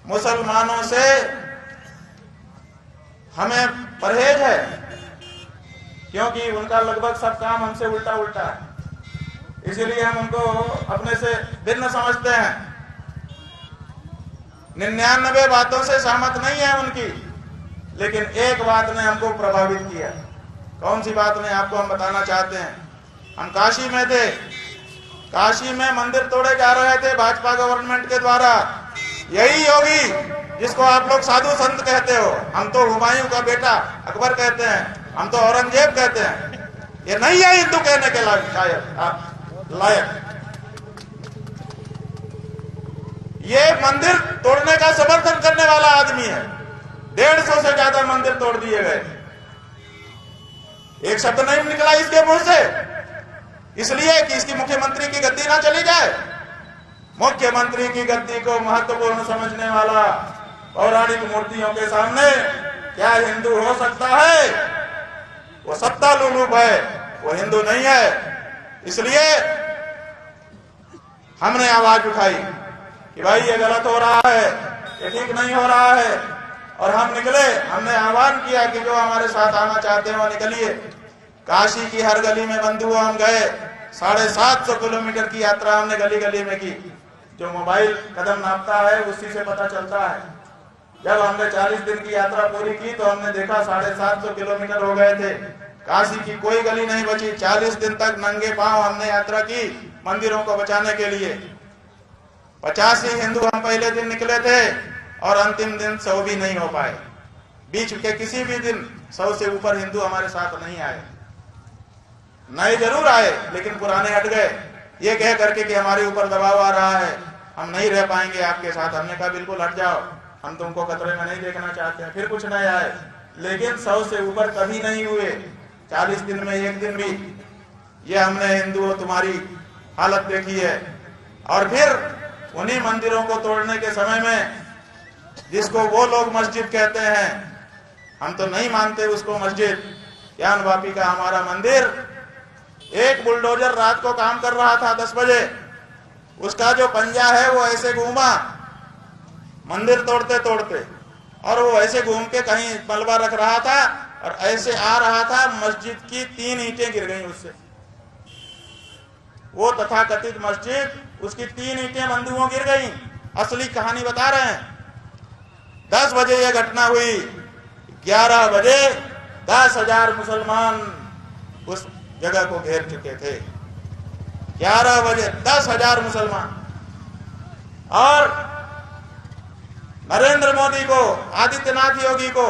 मुसलमानों से हमें परहेज है, क्योंकि उनका लगभग सब काम हमसे उल्टा उल्टा है, इसीलिए हम उनको अपने से भिन्न समझते हैं। 99 बातों से सहमत नहीं है उनकी, लेकिन एक बात ने हमको प्रभावित किया। कौन सी बात ने, आपको हम बताना चाहते हैं। हम काशी में थे, काशी में मंदिर तोड़े जा रहे थे भाजपा गवर्नमेंट के द्वारा। यही योगी जिसको आप लोग साधु संत कहते हो, हम तो हुमायूं का बेटा अकबर कहते हैं, हम तो औरंगजेब कहते हैं, ये नहीं है हिंदू कहने के लायक। ये मंदिर तोड़ने का समर्थन करने वाला आदमी है। 150 से ज्यादा मंदिर तोड़ दिए गए, एक शब्द नहीं निकला इसके मुंह से, इसलिए कि इसकी मुख्यमंत्री की गद्दी ना चली जाए। मुख्यमंत्री की गद्दी को महत्वपूर्ण समझने वाला पौराणिक मूर्तियों के सामने क्या हिंदू हो सकता है? वो सत्ता लुलूप है, वो हिंदू नहीं है। इसलिए हमने आवाज उठाई कि भाई ये गलत हो रहा है, ये ठीक नहीं हो रहा है, और हम निकले। हमने आह्वान किया कि जो हमारे साथ आना चाहते हैं वो निकलिए। काशी की हर गली में बंद हुआ, हम गए। 750 किलोमीटर की यात्रा हमने गली गली में की। जो मोबाइल कदम नापता है उसी से पता चलता है। जब हमने 40 दिन की यात्रा पूरी की तो हमने देखा 750 किलोमीटर हो गए थे, काशी की कोई गली नहीं बची। 40 दिन तक नंगे पांव हमने यात्रा की मंदिरों को बचाने के लिए। 85 हिंदू हम पहले दिन निकले थे और अंतिम दिन 100 भी नहीं हो पाए। बीच के किसी भी दिन 100 से ऊपर हिंदू हमारे साथ नहीं आए। नए जरूर आए, लेकिन पुराने हट गए, ये कह करके कि हमारे ऊपर दबाव आ रहा है, हम नहीं रह पाएंगे आपके साथ। हमने कहा बिल्कुल हट जाओ, हम तुमको खतरे में नहीं देखना चाहते हैं। फिर कुछ नए आए, लेकिन 100 से ऊपर कभी नहीं हुए 40 दिन में एक दिन भी। ये हमने हिंदुओं तुम्हारी हालत देखी है। और फिर उन्हीं मंदिरों को तोड़ने के समय में, जिसको वो लोग मस्जिद कहते हैं, हम तो नहीं मानते उसको मस्जिद, ज्ञान वापी का हमारा मंदिर, एक बुलडोजर रात को काम कर रहा था 10 बजे, उसका जो पंजा है वो ऐसे घूमा मंदिर तोड़ते तोड़ते, और वो ऐसे घूम के कहीं मलबा रख रहा था और ऐसे आ रहा था, मस्जिद की 3 ईंटें गिर गई उससे। वो तथाकथित मस्जिद, उसकी 3 ईंटें बंधुओं गिर गई। असली कहानी बता रहे हैं। 10 बजे यह घटना हुई, 11 बजे 10,000 मुसलमान उस जगह को घेर चुके थे। 11 बजे 10,000 मुसलमान। और नरेंद्र मोदी को, आदित्यनाथ योगी को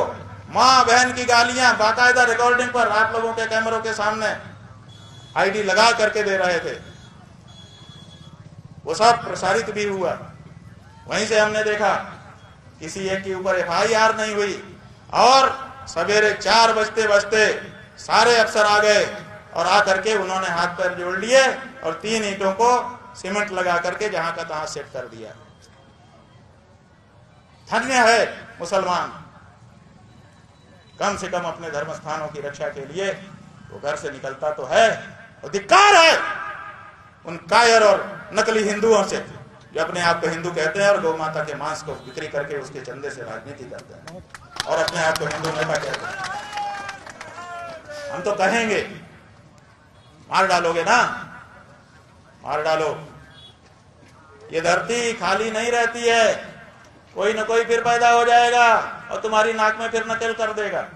मां बहन की गालियां बाकायदा रिकॉर्डिंग पर आप लोगों के कैमरों के सामने आईडी लगा करके दे रहे थे। वो सब प्रसारित भी हुआ। वहीं से हमने देखा किसी एक के ऊपर FIR नहीं हुई, और सवेरे 4 बजते बजते सारे अफसर आ गए और आकर के उन्होंने हाथ पैर जोड़ लिए और 3 ईंटों को सीमेंट लगा करके जहां का तहां सेट कर दिया। धन्य है मुसलमान, कम से कम अपने धर्म स्थानों की रक्षा के लिए वो घर से निकलता तो है। और धिक्कार है उन कायर और नकली हिंदुओं से जो अपने आप को हिंदू कहते हैं और गौ माता के मांस को बिक्री करके उसके चंदे से राजनीति करते हैं और अपने आप को हिंदू नेता कहते हैं। हम तो कहेंगे, मार डालोगे ना, मार डालो। ये धरती खाली नहीं रहती है, कोई न कोई फिर पैदा हो जाएगा और तुम्हारी नाक में फिर नकल कर देगा।